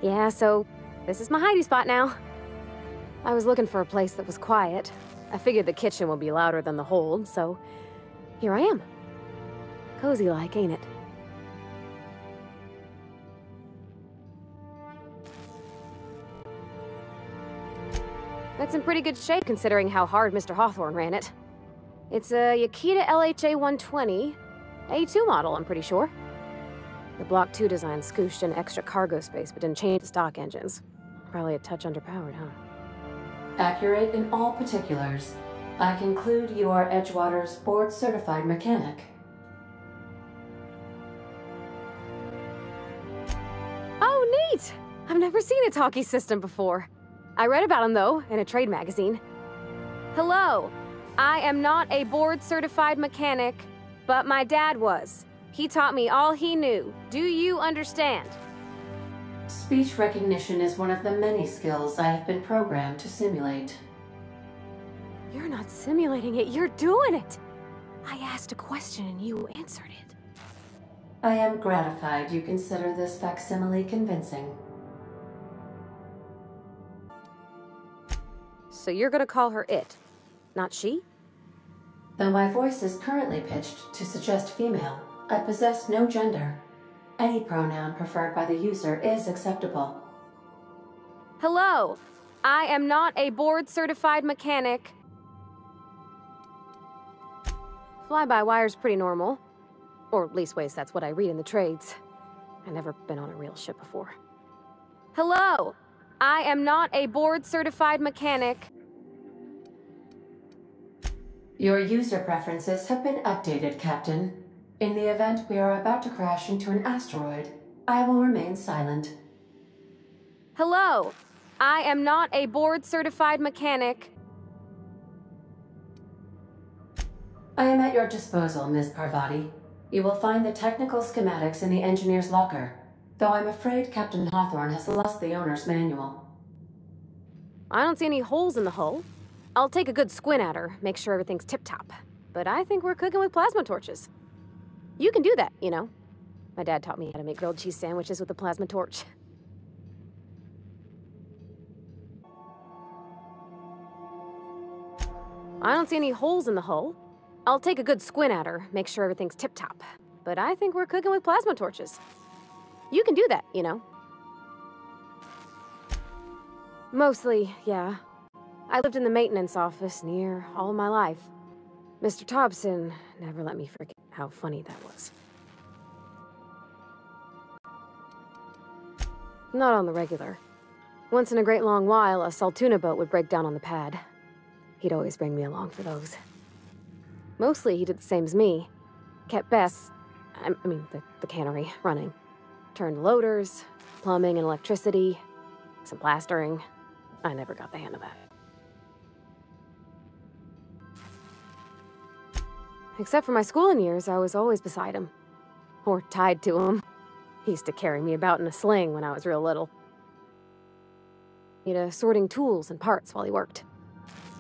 Yeah, so this is my hidey spot now. I was looking for a place that was quiet. I figured the kitchen would be louder than the hold, so here I am. Cozy-like, ain't it? That's in pretty good shape considering how hard Mr. Hawthorne ran it. It's a Yakita LHA 120, A2 model, I'm pretty sure. The Block 2 design scooshed in extra cargo space but didn't change the stock engines. Probably a touch underpowered, huh? Accurate in all particulars. I conclude you are Edgewater's board-certified mechanic. Oh, neat! I've never seen a talkie system before. I read about them, though, in a trade magazine. Hello. I am not a board-certified mechanic, but my dad was. He taught me all he knew. Do you understand? Speech recognition is one of the many skills I have been programmed to simulate. You're not simulating it, you're doing it! I asked a question and you answered it. I am gratified you consider this facsimile convincing. So you're gonna call her it, not she? Though my voice is currently pitched to suggest female, I possess no gender. Any pronoun preferred by the user is acceptable. Hello. I am not a board-certified mechanic. Fly-by-wire's pretty normal. Or leastways, that's what I read in the trades. I've never been on a real ship before. Hello. I am not a board-certified mechanic. Your user preferences have been updated, Captain. In the event we are about to crash into an asteroid, I will remain silent. Hello. I am not a board-certified mechanic. I am at your disposal, Ms. Parvati. You will find the technical schematics in the engineer's locker, though I'm afraid Captain Hawthorne has lost the owner's manual. I don't see any holes in the hull. I'll take a good squint at her, make sure everything's tip-top. But I think we're cooking with plasma torches. You can do that, you know. My dad taught me how to make grilled cheese sandwiches with a plasma torch. I don't see any holes in the hull. I'll take a good squint at her, make sure everything's tip-top. But I think we're cooking with plasma torches. You can do that, you know. Mostly, yeah. I lived in the maintenance office near all my life. Mr. Thompson never let me forget how funny that was. Not on the regular. Once in a great long while, a Saltuna boat would break down on the pad. He'd always bring me along for those. Mostly, he did the same as me. Kept Bess, the cannery, running. Turned loaders, plumbing and electricity, some plastering. I never got the hang of that. Except for my schooling years, I was always beside him. Or tied to him. He used to carry me about in a sling when I was real little. He'd sorting tools and parts while he worked.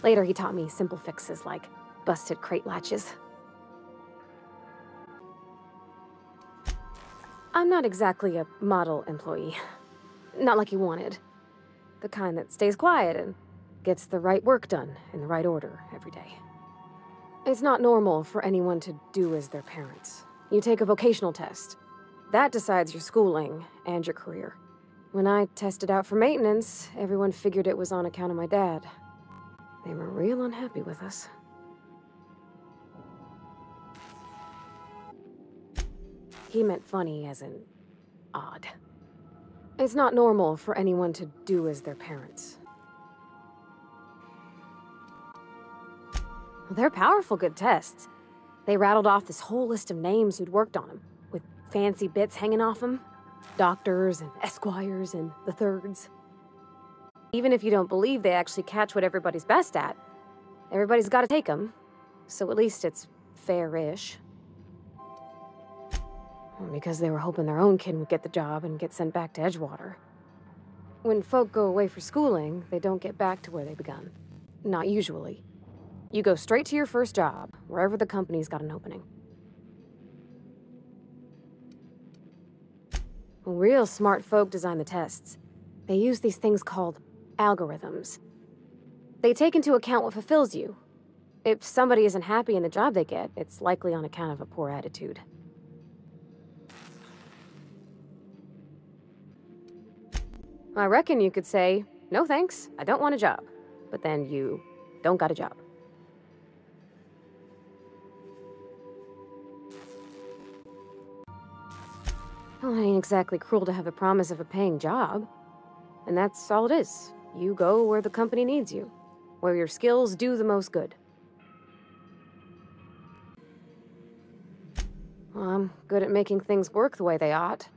Later, he taught me simple fixes like busted crate latches. I'm not exactly a model employee. Not like he wanted. The kind that stays quiet and gets the right work done in the right order every day. It's not normal for anyone to do as their parents. You take a vocational test. That decides your schooling and your career. When I tested out for maintenance, everyone figured it was on account of my dad. They were real unhappy with us. He meant funny as in odd. It's not normal for anyone to do as their parents. Well, they're powerful good tests. They rattled off this whole list of names who'd worked on them, with fancy bits hanging off them. Doctors and esquires and the thirds. Even if you don't believe they actually catch what everybody's best at, everybody's got to take them, so at least it's fair-ish. Because they were hoping their own kid would get the job and get sent back to Edgewater. When folk go away for schooling, they don't get back to where they begun. Not usually. You go straight to your first job, wherever the company's got an opening. Real smart folk design the tests. They use these things called algorithms. They take into account what fulfills you. If somebody isn't happy in the job they get, it's likely on account of a poor attitude. I reckon you could say, no thanks, I don't want a job. But then you don't got a job. Well, it ain't exactly cruel to have the promise of a paying job. And that's all it is. You go where the company needs you, where your skills do the most good. Well, I'm good at making things work the way they ought.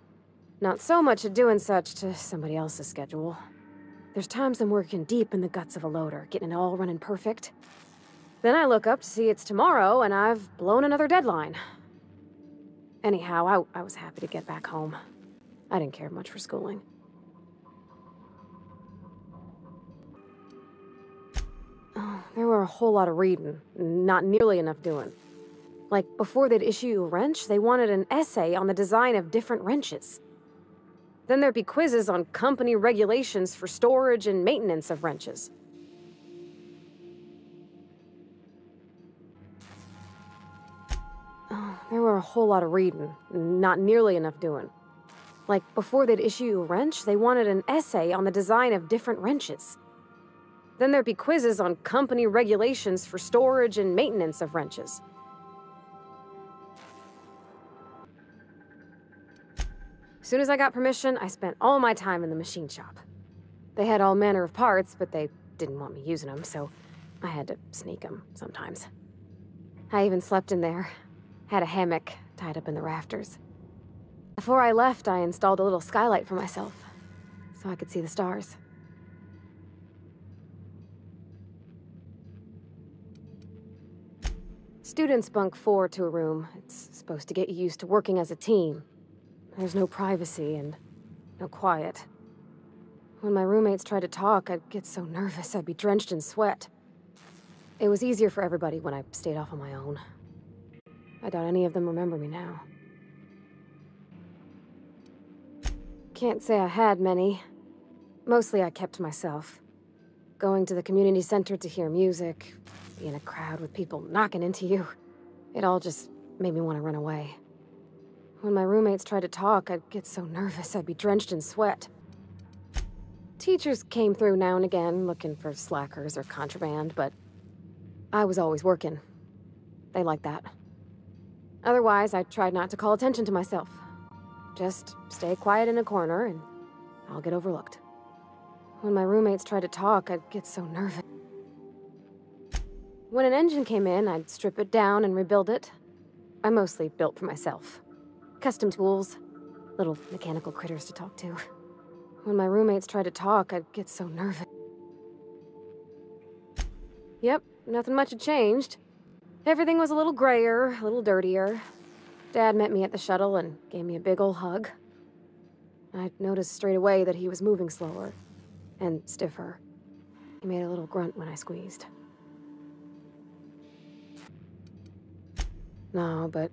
Not so much at doing such to somebody else's schedule. There's times I'm working deep in the guts of a loader, getting it all running perfect. Then I look up to see it's tomorrow, and I've blown another deadline. Anyhow, I was happy to get back home. I didn't care much for schooling. Oh, there were a whole lot of reading, not nearly enough doing. Like, before they'd issue you a wrench, they wanted an essay on the design of different wrenches. Then there'd be quizzes on company regulations for storage and maintenance of wrenches. Oh, there were a whole lot of reading, not nearly enough doing. Like, before they'd issue you a wrench, they wanted an essay on the design of different wrenches. Then there'd be quizzes on company regulations for storage and maintenance of wrenches. As soon as I got permission, I spent all my time in the machine shop. They had all manner of parts, but they didn't want me using them, so I had to sneak them sometimes. I even slept in there. Had a hammock tied up in the rafters. Before I left, I installed a little skylight for myself, so I could see the stars. Students bunk 4 to a room. It's supposed to get you used to working as a team. There's no privacy and no quiet. When my roommates tried to talk, I'd get so nervous I'd be drenched in sweat. It was easier for everybody when I stayed off on my own. I doubt any of them remember me now. Can't say I had many. Mostly I kept to myself. Going to the community center to hear music, be in a crowd with people knocking into you. It all just made me want to run away. When my roommates tried to talk, I'd get so nervous I'd be drenched in sweat. Teachers came through now and again, looking for slackers or contraband, but I was always working. They liked that. Otherwise, I tried not to call attention to myself. Just stay quiet in a corner and I'll get overlooked. When my roommates tried to talk, I'd get so nervous. When an engine came in, I'd strip it down and rebuild it. I mostly built for myself. Custom tools, little mechanical critters to talk to. When my roommates tried to talk, I'd get so nervous. Yep, nothing much had changed. Everything was a little grayer, a little dirtier. Dad met me at the shuttle and gave me a big ol' hug. I noticed straight away that he was moving slower and stiffer. He made a little grunt when I squeezed. No, but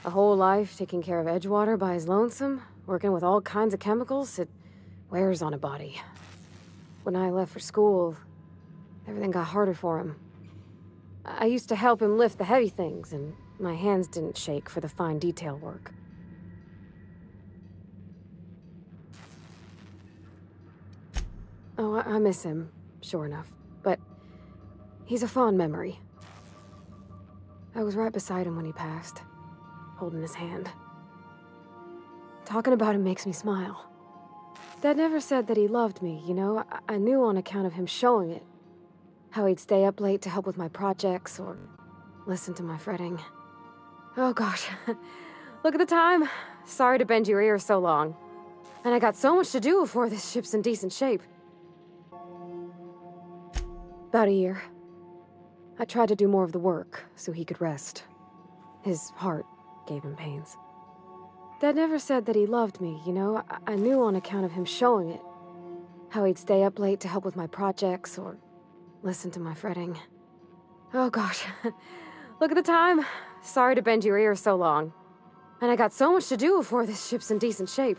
a whole life taking care of Edgewater by his lonesome, working with all kinds of chemicals, it wears on a body. When I left for school, everything got harder for him. I used to help him lift the heavy things, and my hands didn't shake for the fine detail work. Oh, I miss him, sure enough, but he's a fond memory. I was right beside him when he passed, holding his hand. Talking about him makes me smile. Dad never said that he loved me, you know? I knew on account of him showing it. How he'd stay up late to help with my projects, or listen to my fretting. Oh gosh, look at the time. Sorry to bend your ear so long. And I got so much to do before this ship's in decent shape. About a year. I tried to do more of the work, so he could rest. His heart gave him pains. Dad never said that he loved me, you know? I knew on account of him showing it. How he'd stay up late to help with my projects, or listen to my fretting. Oh gosh, look at the time. Sorry to bend your ear so long. And I got so much to do before this ship's in decent shape.